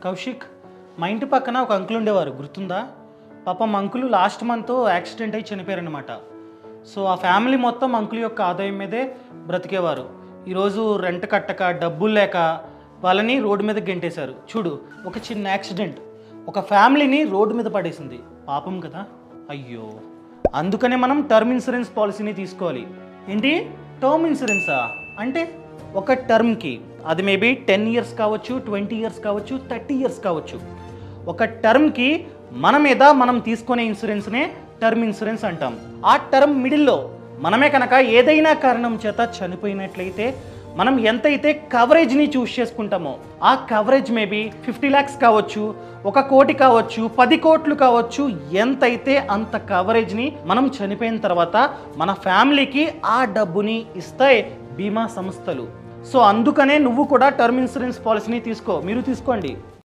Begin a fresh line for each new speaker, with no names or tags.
కౌశిక్, మా ఇంటి పక్కన ఒక అంకుల్ ఉండేవారు, గుర్తుందా? పాపం అంకుల్ లాస్ట్ మంత్ యాక్సిడెంట్ అయి చనిపోయారనమాట. సో ఆ ఫ్యామిలీ మొత్తం అంకుల్ యొక్క ఆదాయం మీదే బ్రతికేవారు. ఈరోజు రెంట్ కట్టక, డబ్బులు లేక వాళ్ళని రోడ్డు మీద గెంటేశారు. చూడు, ఒక చిన్న యాక్సిడెంట్ ఒక ఫ్యామిలీని రోడ్డు మీద పడేసింది. పాపం కదా. అయ్యో, అందుకనే మనం టర్మ్ ఇన్సూరెన్స్ పాలసీని తీసుకోవాలి. ఏంటి టర్మ్ ఇన్సూరెన్సా? అంటే ఒక టర్మ్కి, అది మేబీ 10 ఇయర్స్ కావచ్చు, 20 ఇయర్స్ కావచ్చు, 30 ఇయర్స్ కావచ్చు. ఒక టర్మ్కి మన మీద మనం తీసుకునే ఇన్సూరెన్స్నే టర్మ్ ఇన్సూరెన్స్ అంటాం. ఆ టర్మ్ మిడిల్లో మనమే కనుక ఏదైనా కారణం చేత చనిపోయినట్లయితే మనం ఎంతైతే కవరేజ్ని చూస్ చేసుకుంటామో, ఆ కవరేజ్ మేబీ 50 lakhs కావచ్చు, 1 కోటి కావచ్చు, 10 కోట్లు కావచ్చు, ఎంతైతే అంత కవరేజ్ని మనం చనిపోయిన తర్వాత మన ఫ్యామిలీకి ఆ డబ్బుని ఇస్తాయి బీమా సంస్థలు. సో అందుకనే నువ్వు కూడా టర్మ్ ఇన్సూరెన్స్ పాలసీని తీసుకో. మీరు తీసుకోండి.